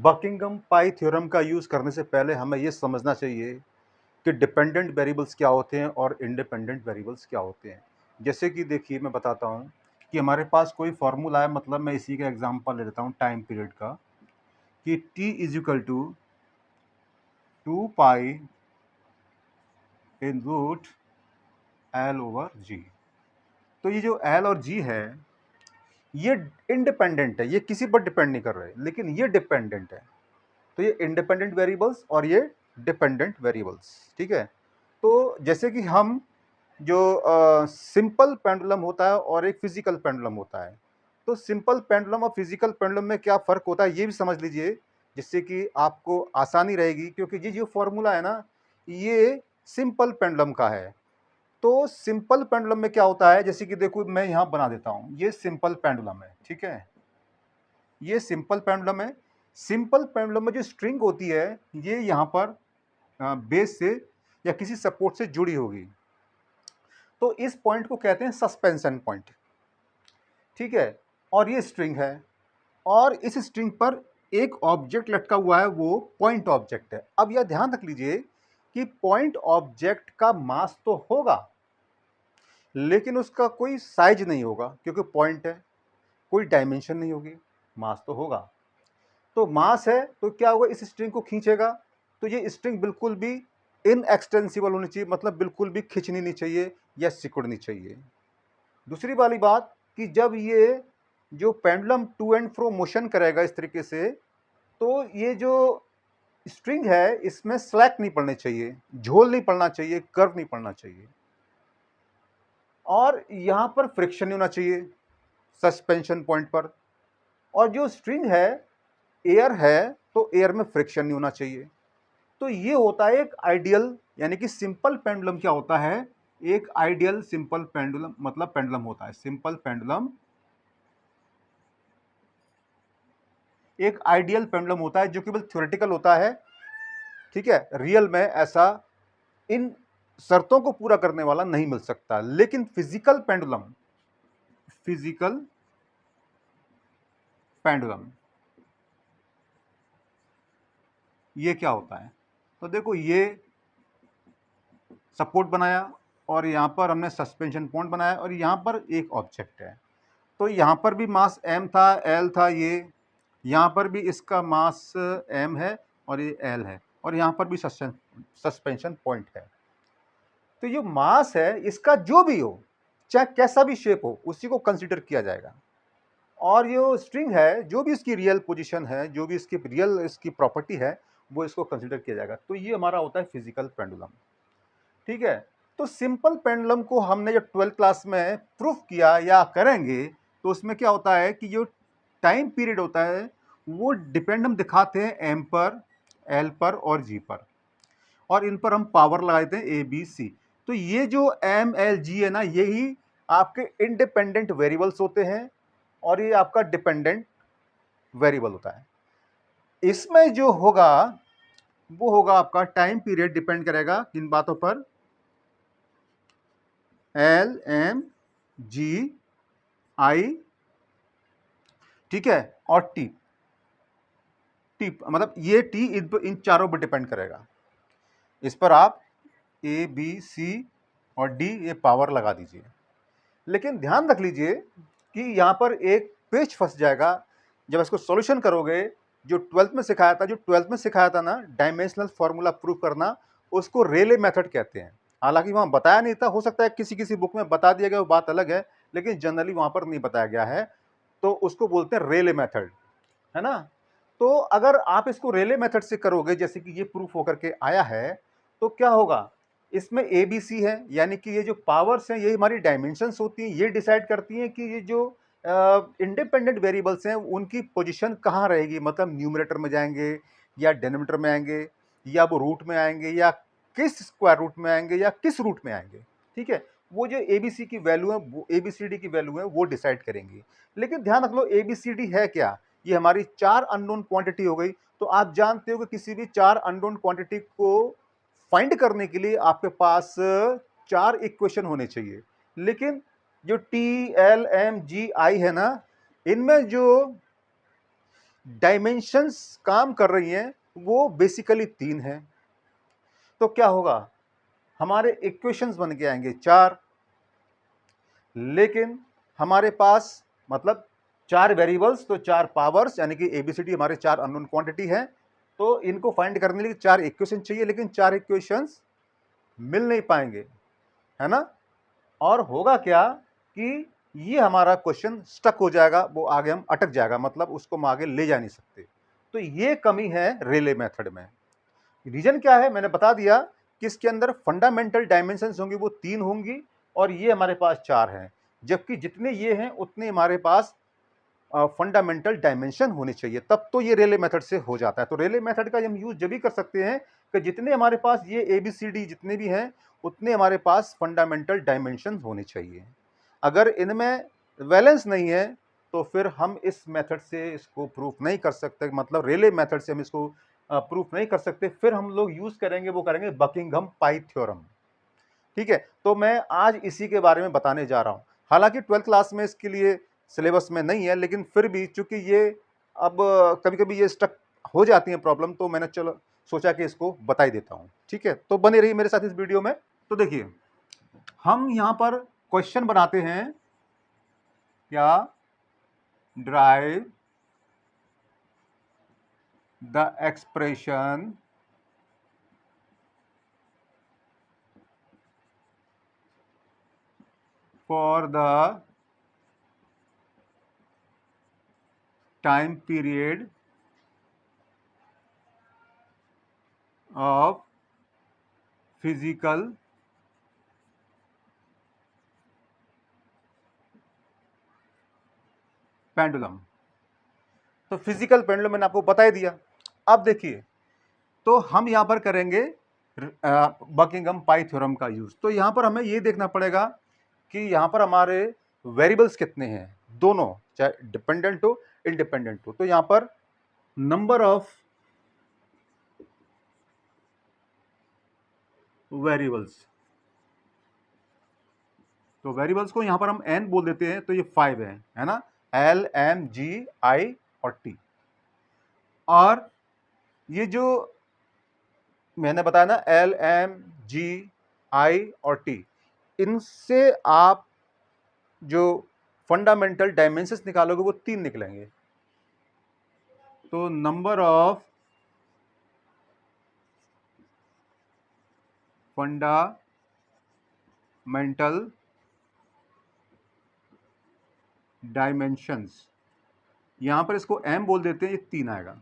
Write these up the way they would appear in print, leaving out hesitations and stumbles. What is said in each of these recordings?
Buckingham pi theorem का use करने से पहले हमें ये समझना चाहिए कि डिपेंडेंट वेरिएबल्स क्या होते हैं और इंडिपेंडेंट वेरिएबल्स क्या होते हैं। जैसे कि देखिए मैं बताता हूँ कि हमारे पास कोई फ़ॉर्मूला है, मतलब मैं इसी का एग्ज़ाम्पल ले लेता हूँ टाइम पीरियड का, कि t is equal to 2 pi in root L over G। तो ये जो L और G है ये इंडिपेंडेंट है, ये किसी पर डिपेंड नहीं कर रहे, लेकिन ये डिपेंडेंट है। तो ये इंडिपेंडेंट वेरिएबल्स और ये डिपेंडेंट वेरिएबल्स, ठीक है। तो जैसे कि हम जो सिंपल पेंडुलम होता है और एक फिजिकल पेंडुलम होता है, तो सिंपल पेंडुलम और फिजिकल पेंडुलम में क्या फ़र्क होता है ये भी समझ लीजिए, जिससे कि आपको आसानी रहेगी, क्योंकि ये जो फॉर्मूला है ना ये सिंपल पेंडुलम का है। तो सिंपल पेंडुलम में क्या होता है, जैसे कि देखो मैं यहाँ बना देता हूँ, ये सिंपल पेंडुलम है, ठीक है, ये सिंपल पेंडुलम है। सिंपल पेंडुलम में जो स्ट्रिंग होती है ये यहाँ पर बेस से या किसी सपोर्ट से जुड़ी होगी, तो इस पॉइंट को कहते हैं सस्पेंशन पॉइंट, ठीक है। और ये स्ट्रिंग है और इस स्ट्रिंग पर एक ऑब्जेक्ट लटका हुआ है, वो पॉइंट ऑब्जेक्ट है। अब यह ध्यान रख लीजिए कि पॉइंट ऑब्जेक्ट का मास तो होगा लेकिन उसका कोई साइज नहीं होगा, क्योंकि पॉइंट है, कोई डायमेंशन नहीं होगी, मास तो होगा। तो मास है तो क्या होगा, इस स्ट्रिंग को खींचेगा, तो ये स्ट्रिंग बिल्कुल भी इनएक्सटेंसिबल होनी चाहिए, मतलब बिल्कुल भी खिंचनी नहीं चाहिए या सिकुड़नी चाहिए। दूसरी वाली बात कि जब ये जो pendulum to and fro motion करेगा इस तरीके से, तो ये जो स्ट्रिंग है इसमें स्लैक नहीं पड़ने चाहिए, झोल नहीं पड़ना चाहिए, कर्व नहीं पड़ना चाहिए, और यहां पर फ्रिक्शन नहीं होना चाहिए सस्पेंशन पॉइंट पर। और जो स्ट्रिंग है एयर है तो एयर में फ्रिक्शन नहीं होना चाहिए। तो ये होता है एक आइडियल, यानी कि सिंपल पेंडुलम क्या होता है, एक आइडियल सिंपल पेंडुलम, मतलब पेंडुलम होता है सिंपल पेंडुलम, एक आइडियल पेंडुलम होता है जो केवल थ्योरेटिकल होता है, ठीक है। रियल में ऐसा इन शर्तों को पूरा करने वाला नहीं मिल सकता। लेकिन फिजिकल पेंडुलम, फिजिकल पेंडुलम ये क्या होता है, तो देखो ये सपोर्ट बनाया और यहां पर हमने सस्पेंशन पॉइंट बनाया और यहां पर एक ऑब्जेक्ट है, तो यहां पर भी मास m था, l था, ये यहां पर भी इसका मास m है और ये l है, और यहां पर भी सस्पेंशन पॉइंट है। तो ये मास है इसका जो भी हो, चाहे कैसा भी शेप हो, उसी को कंसीडर किया जाएगा। और ये स्ट्रिंग है जो भी इसकी रियल पोजीशन है, जो भी इसकी रियल इसकी प्रॉपर्टी है, वो इसको कंसीडर किया जाएगा। तो ये हमारा होता है फिजिकल पेंडुलम, ठीक है। तो सिंपल पेंडुलम को हमने जब 12th क्लास में प्रूफ किया या करेंगे, तो उसमें क्या होता है कि जो टाइम पीरियड होता है वो डिपेंड हम दिखाते हैं एम पर, एल पर और जी पर, और इन पर हम पावर लगा देते हैं ए बी सी। तो ये जो एम एल जी है ना, यही आपके इंडिपेंडेंट वेरिएबल्स होते हैं और ये आपका डिपेंडेंट वेरिएबल होता है। इसमें जो होगा वो होगा आपका टाइम पीरियड, डिपेंड करेगा किन बातों पर, एल एम जी आई, ठीक है, और टी, टी मतलब ये टी इन चारों पर डिपेंड करेगा। इस पर आप ए बी सी और डी ये पावर लगा दीजिए। लेकिन ध्यान रख लीजिए कि यहाँ पर एक पेच फंस जाएगा जब इसको सॉल्यूशन करोगे। जो 12th में सिखाया था, जो 12th में सिखाया था ना डायमेंशनल फार्मूला प्रूव करना, उसको रेले मेथड कहते हैं। हालांकि वहां बताया नहीं था, हो सकता है किसी किसी बुक में बता दिया गया, वो बात अलग है, लेकिन जनरली वहां पर नहीं बताया गया है, तो उसको बोलते हैं रेले मेथड, है ना। तो अगर आप इसको रेले मेथड से करोगे, जैसे कि ये प्रूफ होकर के आया है, तो क्या होगा, इसमें ए बी सी है, यानी कि ये जो पावर्स हैं ये हमारी डायमेंशंस होती हैं, ये डिसाइड करती हैं कि ये जो इंडिपेंडेंट वेरिएबल्स हैं उनकी पोजीशन कहाँ रहेगी, मतलब न्यूमरेटर में जाएंगे या डिनोमिनेटर में आएंगे या वो रूट में आएंगे या किस स्क्वायर रूट में आएंगे या किस रूट में आएंगे, ठीक है। वो जो एबीसी की वैल्यू है, वो एबीसीडी की वैल्यू है, वो डिसाइड करेंगी। लेकिन ध्यान रख लो एबीसीडी है क्या, ये हमारी 4 अननोन क्वांटिटी हो गई। तो आप जानते हो कि किसी भी 4 अननोन क्वांटिटी को फाइंड करने के लिए आपके पास 4 इक्वेशन होने चाहिए। लेकिन जो टी एल एम जी आई है ना, इनमें जो डायमेंशंस काम कर रही हैं वो बेसिकली 3 हैं। तो क्या होगा, हमारे इक्वेशंस बन के आएंगे 4, लेकिन हमारे पास मतलब 4 वेरिएबल्स तो 4 पावर्स, यानी कि एबीसीडी हमारे 4 अननोन क्वांटिटी है। तो इनको फाइंड करने के लिए 4 इक्वेशन चाहिए, लेकिन 4 इक्वेशंस मिल नहीं पाएंगे, है ना। और होगा क्या कि ये हमारा क्वेश्चन स्टक हो जाएगा, वो आगे हम अटक जाएगा, मतलब उसको हम आगे ले जा नहीं सकते। तो ये कमी है रेले मेथड में। रीजन क्या है, मैंने बता दिया कि इसके अंदर फंडामेंटल डायमेंशंस होंगी वो 3 होंगी, और ये हमारे पास 4 हैं, जबकि जितने ये हैं उतने हमारे पास फंडामेंटल डायमेंशन होने चाहिए, तब तो ये रेले मेथड से हो जाता है। तो रेले मेथड का हम यूज जब भी कर सकते हैं कि जितने हमारे पास ये एबीसीडी जितने भी हैं उतने हमारे पास फंडामेंटल डायमेंशन होने चाहिए। अगर इनमें बैलेंस नहीं है तो फिर हम इस मेथड से इसको प्रूफ नहीं कर सकते, मतलब रेले मेथड से हम इसको प्रूफ नहीं कर सकते। फिर हम लोग यूज करेंगे, वो करेंगे बकिंघम पाई थ्योरम। ठीक है, तो मैं आज इसी के बारे में बताने जा रहा हूं। हालांकि 12th क्लास में इसके लिए सिलेबस में नहीं है, लेकिन फिर भी चूंकि ये अब कभी कभी ये स्टक हो जाती है प्रॉब्लम, तो मैंने चलो सोचा कि इसको बता ही देता हूं। ठीक है, तो बने रहिए मेरे साथ इस वीडियो में। तो देखिए, हम यहां पर क्वेश्चन बनाते हैं, क्या drive the expression for the time period of physical pendulum. तो फिजिकल पेंडुलम मैंने आपको बता ही दिया। अब देखिए, तो हम यहां पर करेंगे बकिंघम पाई थ्योरम का यूज। तो यहां पर हमें ये देखना पड़ेगा कि यहां पर हमारे वेरिएबल्स कितने हैं, दोनों, चाहे डिपेंडेंट हो इंडिपेंडेंट हो। तो यहां पर नंबर ऑफ वेरिएबल्स, तो वेरिएबल्स को यहां पर हम n बोल देते हैं, तो ये 5 है ना, L M G I और T। और ये जो मैंने बताया ना L M G I और T, इनसे आप जो फंडामेंटल डायमेंशंस निकालोगे वो 3 निकलेंगे। तो नंबर ऑफ फंडामेंटल डायमेंशंस, यहां पर इसको m बोल देते हैं, ये 3 आएगा।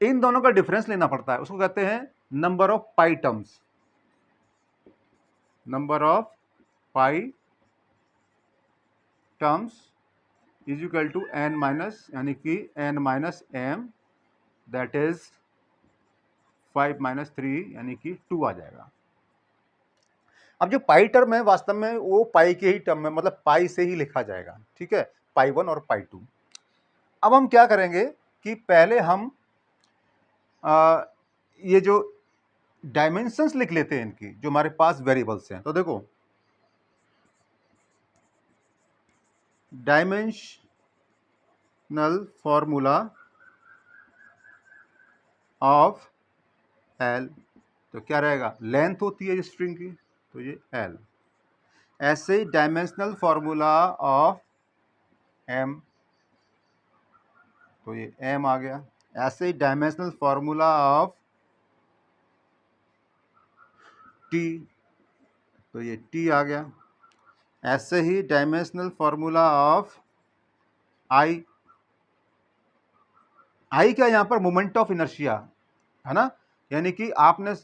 इन दोनों का डिफरेंस लेना पड़ता है, उसको कहते हैं number of pi terms. Number of pi terms is equal to n minus, यानी कि n minus m, that is 5 minus 3, यानी कि 2 आ जाएगा। अब जो पाई टर्म है वास्तव में वो पाई के ही टर्म है, मतलब पाई से ही लिखा जाएगा। ठीक है, पाई 1 और पाई 2। अब हम क्या करेंगे कि पहले हम ये जो डायमेंशंस लिख लेते हैं इनकी, जो हमारे पास वेरिएबल्स हैं। तो देखो, डायमेंशनल फॉर्मूला ऑफ एल, तो क्या रहेगा, लेंथ होती है स्ट्रिंग की, तो ये एल। ऐसे ही डायमेंशनल फॉर्मूला ऑफ एम, तो ये एम आ गया। ऐसे ही डायमेंशनल फॉर्मूला ऑफ टी, तो ये टी आ गया। ऐसे ही डायमेंशनल फॉर्मूला ऑफ आई, आई क्या, यहां पर मोमेंट ऑफ इनर्शिया है ना, यानी कि आपने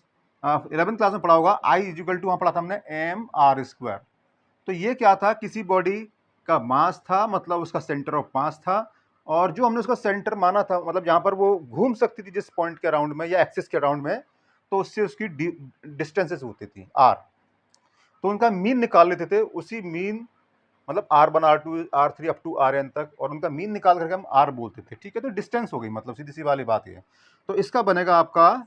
11th क्लास में पढ़ा होगा, आई इज इक्वल टू, वहां पढ़ा था हमने एम आर स्क्वायर। तो ये क्या था, किसी बॉडी का मास था, मतलब उसका सेंटर ऑफ मास था, और जो हमने उसका सेंटर माना था, मतलब जहां पर वो घूम सकती थी जिस पॉइंट के अराउंड में या एक्सिस के अराउंड में, तो उससे उसकी डिस्टेंसेस होती थी आर। तो उनका मीन निकाल लेते थे, उसी मीन मतलब R1 R2 R3 up to Rn तक, और उनका मीन निकाल करके हम R बोलते थे। ठीक है, तो डिस्टेंस हो गई, मतलब सीधी सी वाली बात है। तो इसका बनेगा आपका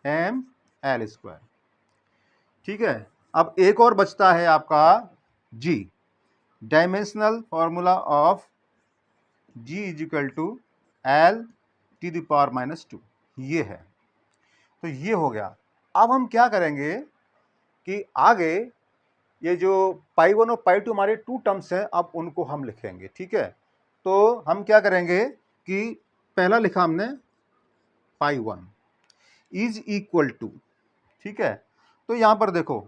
एम एल स्क्वायर। ठीक है, अब एक और बचता है आपका G, dimensional formula of G is equal to L T the power minus two, ये है। तो ये हो गया। अब हम क्या करेंगे कि आगे ये जो पाई वन और पाई टू हमारे टू टर्म्स हैं, अब उनको हम लिखेंगे, ठीक है। तो हम क्या करेंगे कि पहला लिखा हमने पाई वन इज इक्वल टू, ठीक है। तो यहां पर देखो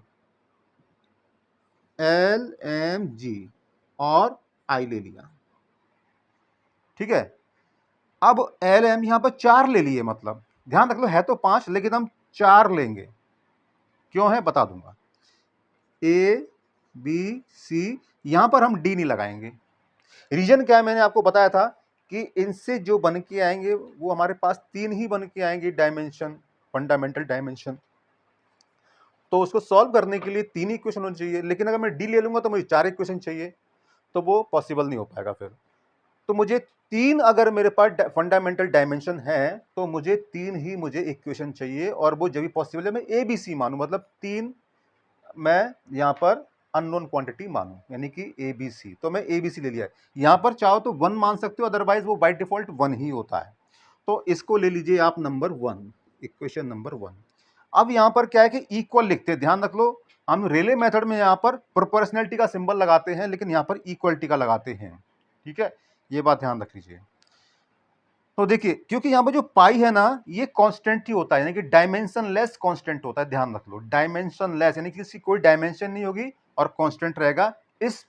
एल एम जी और आई ले लिया, ठीक है। अब एल एम यहां पर 4 ले लिए, मतलब ध्यान रख लो है तो 5 लेकिन हम 4 लेंगे, क्यों है बता दूंगा। ए बी सी, यहां पर हम डी नहीं लगाएंगे। रीजन क्या है, मैंने आपको बताया था कि इनसे जो बन के आएंगे वो हमारे पास 3 ही बन के आएंगे डायमेंशन, फंडामेंटल डायमेंशन। तो उसको सॉल्व करने के लिए 3 इक्वेशन होनी चाहिए, लेकिन अगर मैं डी ले लूंगा तो मुझे 4 इक्वेशन चाहिए, तो वो पॉसिबल नहीं हो पाएगा फिर। तो मुझे 3, अगर मेरे पास फंडामेंटल डायमेंशन है तो मुझे 3 ही मुझे इक्वेशन चाहिए, और वो जब भी पॉसिबल है मैं ए बी सी मानूं, मतलब 3 मैं यहां पर अननोन क्वांटिटी मानूं, यानी कि ए बी सी। तो मैं ए बी सी ले लिया। यहां पर चाहो तो 1 मान सकते हो, अदरवाइज वो बाय डिफॉल्ट 1 ही होता है। तो इसको ले लीजिए आप नंबर 1, इक्वेशन नंबर 1। अब यहां पर क्या है कि इक्वल लिखते हैं, ध्यान रख लो। हम रेले मेथड में यहां पर प्रोपोर्शनलिटी का सिंबल लगाते हैं, लेकिन यहां पर इक्वलिटी का लगाते हैं, ठीक है। ये बात ध्यान रख लीजिए। तो देखिए, क्योंकि यहां पर जो पाई है ना, ये कांस्टेंट ही होता है, यानी कि डायमेंशन लेस कांस्टेंट होता है, ध्यान रख लो। डायमेंशन लेस यानी कि इसकी कोई डायमेंशन नहीं होगी और कांस्टेंट रहेगा इस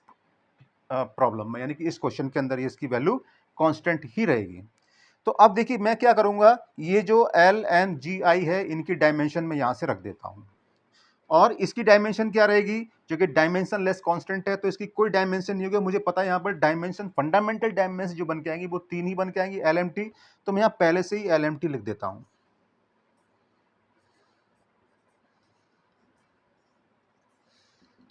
प्रॉब्लम में, यानी कि इस क्वेश्चन के अंदर इसकी वैल्यू कांस्टेंट ही रहेगी। तो अब देखिए मैं क्या करूंगा, ये जो एल एम जी आई है इनकी डायमेंशन में यहां से रख देता हूं, और इसकी डायमेंशन क्या रहेगी, जो कि डायमेंशन लेस कांस्टेंट है, तो इसकी कोई डायमेंशन नहीं होगी। मुझे पता है यहां पर डायमेंशन, फंडामेंटल डायमेंशन जो बन के आएंगी वो 3 ही बन के आएंगी, एल एम टी। तो मैं यहां पहले से ही एल एम टी लिख देता हूं।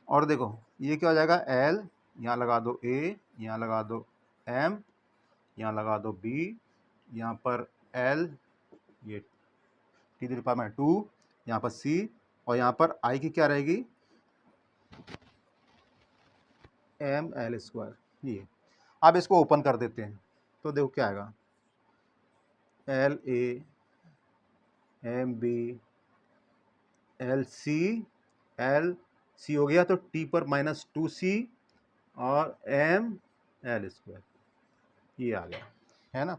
और देखो ये क्या हो जाएगा, एल यहां लगा दो, ए यहां लगा दो, एम यहां लगा दो, बी यहां पर, एल ये टी द पावर में 2 यहां पर, सी, और यहां पर आई की क्या रहेगी, एम एल स्क्वायर। ये अब इसको ओपन कर देते हैं, तो देखो क्या आएगा, L A M B L C, L C हो गया, तो टी पर -2c और एम एल स्क्वायर, ये आ गया, है ना।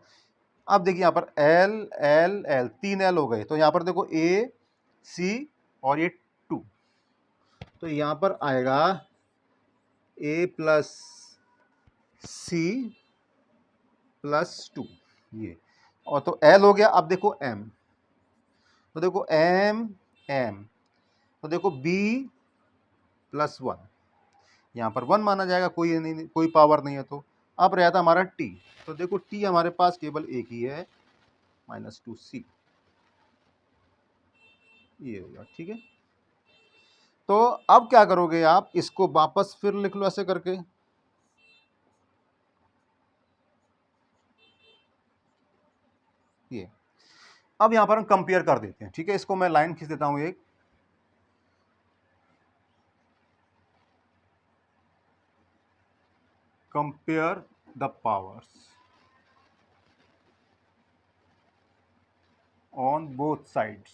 अब देखिए यहाँ पर एल एल एल 3 एल हो गए, तो यहाँ पर देखो ए सी और ये 2, तो यहाँ पर आएगा ए प्लस सी प्लस 2, ये। और तो एल हो गया। अब देखो एम, तो देखो एम एम, तो देखो बी +1, यहाँ पर 1 माना जाएगा, कोई नहीं, कोई पावर नहीं है। तो अब रहता हमारा टी, तो देखो टी हमारे पास केवल एक ही है, -2c, ये हो गया, ठीक है। तो अब क्या करोगे आप, इसको वापस फिर लिख लो ऐसे करके, ये। अब यहां पर हम कंपेयर कर देते हैं, ठीक है। इसको मैं लाइन खींच देता हूं एक, compare the powers on both sides.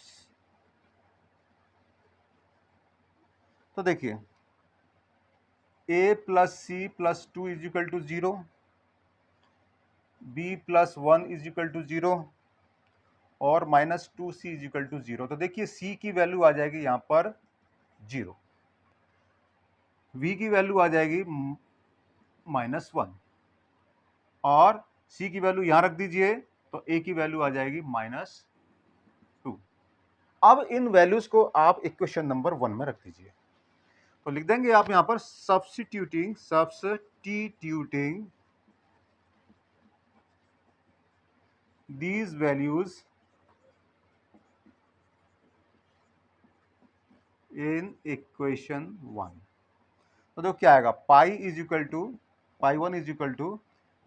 तो देखिए a plus C plus 2 is equal to 0, b plus 1 is equal to 0 और -2c इज इक्वल टू 0। तो देखिए c की वैल्यू आ जाएगी यहां पर 0, v की वैल्यू आ जाएगी -1 और c की वैल्यू यहां रख दीजिए, तो a की वैल्यू आ जाएगी -2। अब इन वैल्यूज को आप इक्वेशन नंबर 1 में रख दीजिए, तो लिख देंगे आप यहां पर substituting these values in equation 1। तो देखो क्या आएगा, pi is equal to, pi 1 is equal to,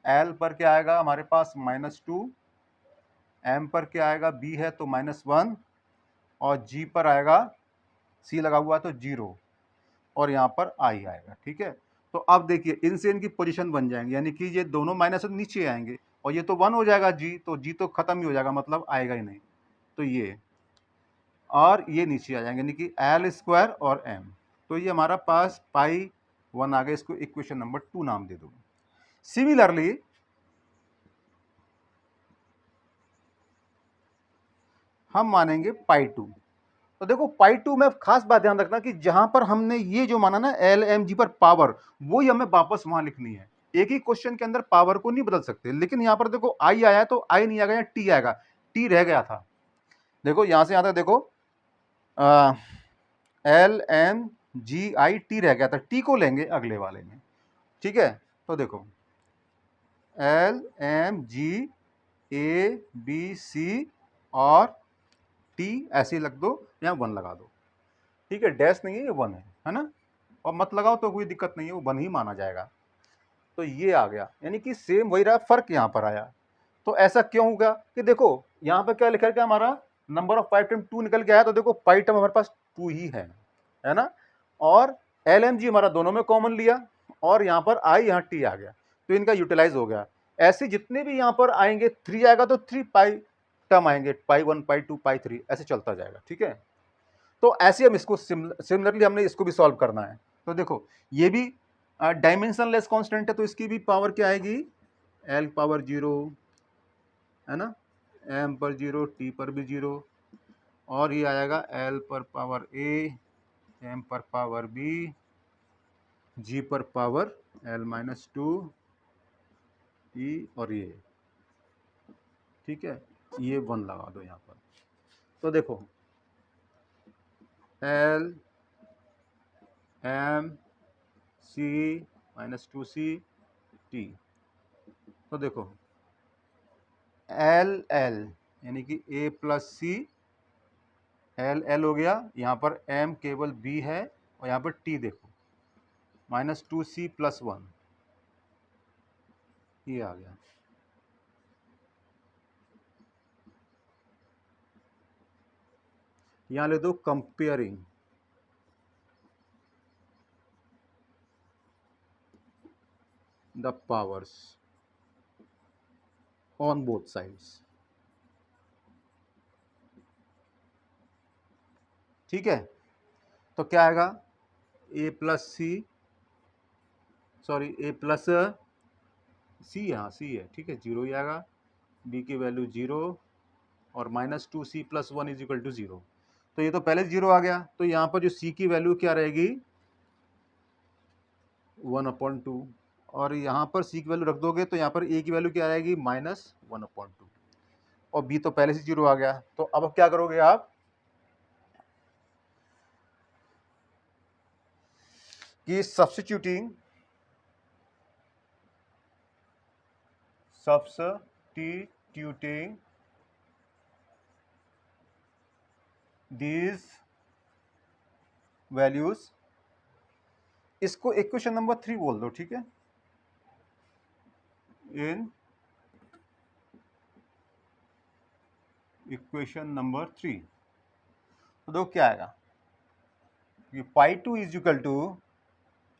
L पर क्या आएगा हमारे पास -2, एम पर क्या आएगा, बी है तो -1, और जी पर आएगा, सी लगा हुआ तो 0, और यहाँ पर आई आएगा, ठीक है। तो अब देखिए इनसे इनकी पोजीशन बन जाएंगे, यानी कि ये दोनों माइनस नीचे आएंगे और ये तो 1 हो जाएगा जी, तो जी तो खत्म ही हो जाएगा, मतलब आएगा ही नहीं। तो ये और ये नीचे आ जाएंगे, यानी कि एल स्क्वायर और एम। तो ये हमारा पास पाई 1 आ गया, इसको इक्वेशन नंबर 2 नाम दे दो। सिमिलरली हम मानेंगे पाई 2। तो देखो पाई 2 में खास बात ध्यान रखना कि जहां पर हमने ये जो माना ना एल एम जी पर पावर, वो ही हमें वापस वहां लिखनी है। एक ही क्वेश्चन के अंदर पावर को नहीं बदल सकते, लेकिन यहां पर देखो आई आया तो आई नहीं आएगा, या टी आएगा, टी रह गया था। देखो यहां से आता है, देखो L M G I T रह गया था, टी को लेंगे अगले वाले में, ठीक है। तो देखो L M G A B C और टी ऐसे ही लग दो, यहाँ 1 लगा दो, ठीक है। डैश नहीं है, ये 1 है ना, और मत लगाओ तो कोई दिक्कत नहीं है, वो 1 ही माना जाएगा। तो ये आ गया, यानी कि सेम वही रहा, फर्क यहाँ पर आया। तो ऐसा क्यों होगा कि देखो यहाँ पर क्या लिखा है, हमारा नंबर ऑफ पाई टर्म 2 निकल के आया, तो देखो पाई टर्म हमारे पास 2 ही है ना। और एल एम जी हमारा दोनों में कॉमन लिया, और यहाँ पर आई, यहाँ टी आ गया, तो इनका यूटिलाइज हो गया। ऐसे जितने भी यहाँ पर आएंगे 3 आएगा तो 3 पाई टर्म आएंगे, पाई 1 पाई 2 पाई 3 ऐसे चलता जाएगा, ठीक है। तो ऐसे हम इसको सिमिलरली हमने इसको भी सॉल्व करना है। तो देखो ये भी डायमेंशनलेस कांस्टेंट है, तो इसकी भी पावर क्या आएगी, एल पावर 0 है ना, एम पर 0, टी पर भी 0, और ये आएगा एल पर पावर ए, एम पर पावर बी, जी पर पावर एल माइनस 2 ई, और ये, ठीक है। ये 1 लगा दो यहाँ पर। तो देखो L M C minus 2 C T, तो देखो एल एल यानी कि A plus C, L L हो गया, यहाँ पर एम केवल बी है, और यहाँ पर टी देखो माइनस 2 सी प्लस 1, ये आ गया। यहाँ ले दो comparing the powers on both sides, ठीक है। तो क्या आएगा, ए प्लस सी, सॉरी ए प्लस सी, हाँ सी है, ठीक है, 0 ही आएगा, बी की वैल्यू 0, और minus 2 C plus 1 is equal to 0। तो ये तो पहले 0 आ गया, तो यहाँ पर जो सी की वैल्यू क्या रहेगी, 1/2, और यहाँ पर सी की वैल्यू रख दोगे तो यहाँ पर ए की वैल्यू क्या आएगी, -1/2, और बी तो पहले से 0 आ गया। तो अब क्या करोगे आप कि सब्स्टिट्यूटिंग these वैल्यूज, इसको इक्वेशन नंबर 3 बोल दो, ठीक है। इन इक्वेशन नंबर 3, तो दो क्या आएगा, कि पाई 2 इज इक्वल टू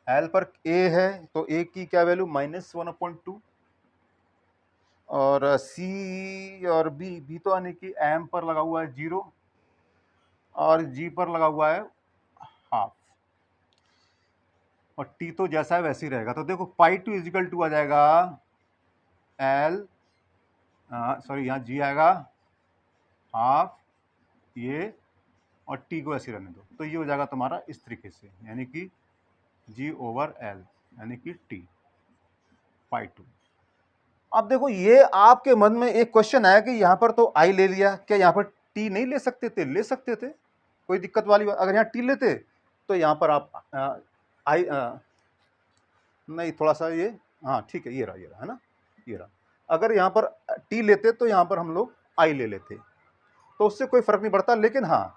एल पर ए है, तो ए की क्या वैल्यू -1/2, और सी और बी तो यानी कि एम पर लगा हुआ है 0, और जी पर लगा हुआ है हाफ, और टी तो जैसा है वैसे ही रहेगा। तो देखो पाई 2 इजिकल टू आ जाएगा एल, सॉरी यहाँ जी आएगा हाफ ये, और टी को ऐसे रहने दो, तो ये हो जाएगा तुम्हारा इस तरीके से, यानी कि G/L यानी कि टी पाई 2। अब देखो ये आपके मन में एक क्वेश्चन आया कि यहाँ पर तो आई ले लिया, क्या यहाँ पर टी नहीं ले सकते थे, ले सकते थे, कोई दिक्कत वाली बात, अगर यहाँ टी लेते तो यहाँ पर आप आई नहीं, थोड़ा सा ये, हाँ ठीक है, ये रहा है ना, ये रहा। अगर यहाँ पर टी लेते तो यहाँ पर हम लोग आई ले लेते, तो उससे कोई फर्क नहीं पड़ता। लेकिन हाँ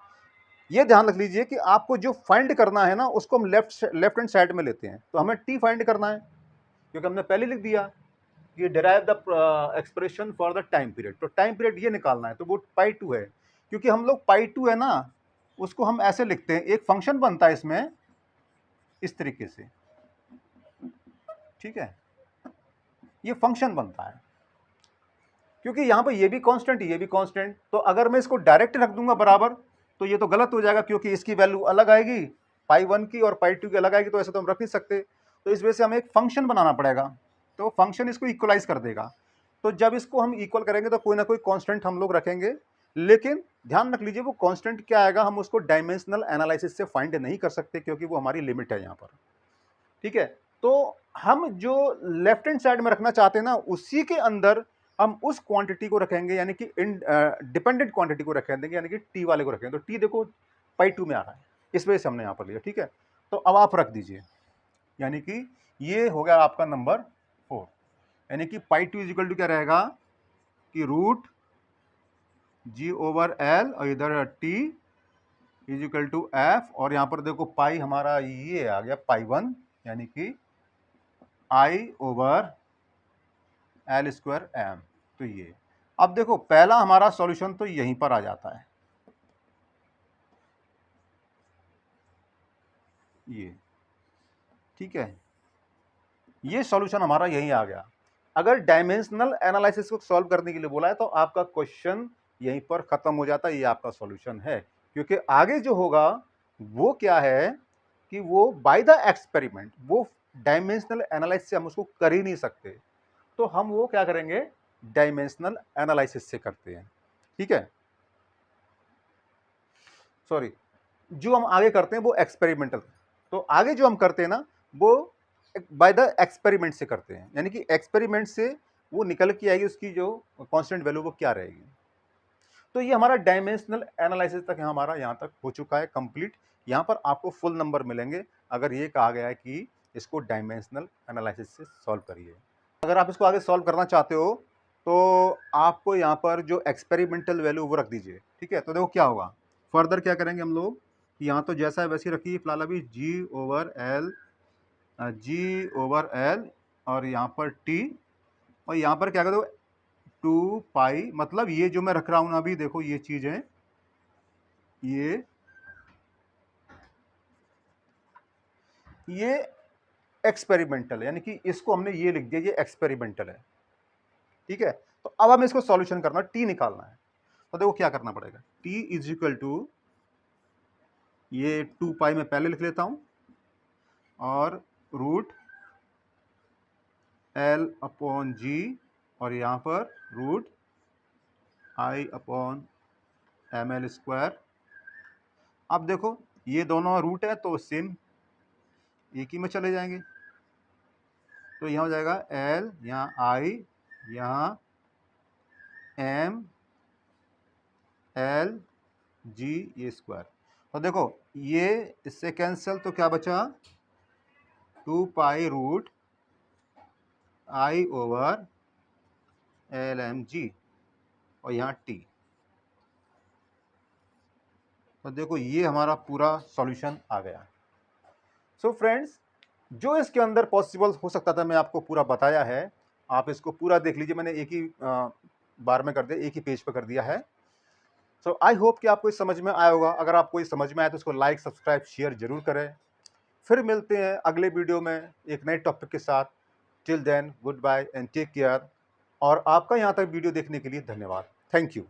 ये ध्यान रख लीजिए कि आपको जो फाइंड करना है ना, उसको हम लेफ्ट हैंड साइड में लेते हैं, तो हमें टी फाइंड करना है, क्योंकि हमने पहले लिख दिया कि derive the expression for the time period, तो टाइम पीरियड ये निकालना है, तो वो पाई 2 है। क्योंकि हम लोग पाई 2 है ना, उसको हम ऐसे लिखते हैं, एक फंक्शन बनता है इसमें इस तरीके से, ठीक है, ये फंक्शन बनता है, क्योंकि यहाँ पर ये भी कांस्टेंट, ये भी कांस्टेंट, तो अगर मैं इसको डायरेक्ट रख दूंगा बराबर तो ये तो गलत हो जाएगा, क्योंकि इसकी वैल्यू अलग आएगी पाई 1 की और पाई 2 की अलग आएगी, तो ऐसे तो हम रख नहीं सकते। तो इस वजह से हमें एक फंक्शन बनाना पड़ेगा, तो फंक्शन इसको इक्वलाइज कर देगा। तो जब इसको हम इक्वल करेंगे तो कोई ना कोई कांस्टेंट हम लोग रखेंगे, लेकिन ध्यान रख लीजिए वो कांस्टेंट क्या आएगा, हम उसको डायमेंशनल एनालिसिस से फाइंड नहीं कर सकते, क्योंकि वो हमारी लिमिट है यहाँ पर। ठीक है, तो हम जो लेफ्ट हैंड साइड में रखना चाहते हैं ना, उसी के अंदर हम उस क्वांटिटी को रखेंगे, यानी कि डिपेंडेंट क्वांटिटी को रख देंगे, यानी कि टी वाले को रखेंगे। तो टी देखो पाई 2 में आ रहा है, इस वजह से हमने यहाँ पर लिया। ठीक है, तो अब आप रख दीजिए, यानी कि ये हो गया आपका नंबर 4, यानी कि पाई 2 इजिकल टू क्या रहेगा कि रूट जी ओवर एल और इधर टी इजिकल टू एफ, और यहाँ पर देखो पाई हमारा ये आ गया पाई 1, यानी कि I over L square M. तो ये अब देखो पहला हमारा सॉल्यूशन तो यहीं पर आ जाता है, ये ठीक है, ये सॉल्यूशन हमारा यहीं आ गया। अगर डायमेंशनल एनालिसिस को सॉल्व करने के लिए बोला है तो आपका क्वेश्चन यहीं पर खत्म हो जाता है, ये आपका सॉल्यूशन है। क्योंकि आगे जो होगा वो क्या है कि वो बाय द एक्सपेरिमेंट, वो डायमेंशनल एनालिसिस से हम उसको कर ही नहीं सकते, तो हम वो क्या करेंगे, डायमेंशनल एनालिसिस से करते हैं। ठीक है, सॉरी, जो हम आगे करते हैं वो एक्सपेरिमेंटल, तो आगे जो हम करते हैं ना वो बाय द एक्सपेरिमेंट से करते हैं, यानी कि एक्सपेरिमेंट से वो निकल के आएगी, उसकी जो कांस्टेंट वैल्यू वो क्या रहेगी। तो ये हमारा डायमेंशनल एनालिसिस तक हमारा यहाँ तक हो चुका है कंप्लीट। यहाँ पर आपको फुल नंबर मिलेंगे अगर ये कहा गया है कि इसको डायमेंशनल एनालिसिस से सॉल्व करिए। अगर आप इसको आगे सॉल्व करना चाहते हो तो आपको यहाँ पर जो एक्सपेरिमेंटल वैल्यू वो रख दीजिए। ठीक है, तो देखो क्या होगा, फर्दर क्या करेंगे हम लोग, यहाँ तो जैसा है वैसे ही रखिए, फिलहाल अभी जी ओवर एल और यहाँ पर टी, और यहाँ पर क्या कर दो 2 पाई, मतलब ये जो मैं रख रहा हूँ ना अभी, देखो ये चीज है, ये एक्सपेरिमेंटल, यानी कि इसको हमने ये लिख दिया, ये एक्सपेरिमेंटल है। ठीक है, तो अब हमें इसको सॉल्यूशन करना, टी निकालना है। तो देखो क्या करना पड़ेगा, टी इज इक्वल टू ये 2 पाई में पहले लिख लेता हूं, और रूट एल अपॉन जी, और यहां पर root I upon M L square. अब देखो ये दोनों रूट है तो सेम एक ही में चले जाएंगे, तो यहाँ हो जाएगा एल, यहाँ आई, यहाँ एम एल जी ये स्क्वायर। तो देखो ये इससे कैंसिल, तो क्या बचा 2 pi root I over L M G, और यहाँ टी। तो देखो ये हमारा पूरा सॉल्यूशन आ गया। सो फ्रेंड्स, जो इसके अंदर पॉसिबल हो सकता था मैं आपको पूरा बताया है, आप इसको पूरा देख लीजिए, मैंने एक ही बार में कर दिया, एक ही पेज पर कर दिया है। सो आई होप कि आपको इस समझ में आया होगा। अगर आपको इस समझ में आया तो इसको लाइक सब्सक्राइब शेयर जरूर करें। फिर मिलते हैं अगले वीडियो में एक नए टॉपिक के साथ। Till then good bye and take care, और आपका यहाँ तक वीडियो देखने के लिए धन्यवाद। Thank you.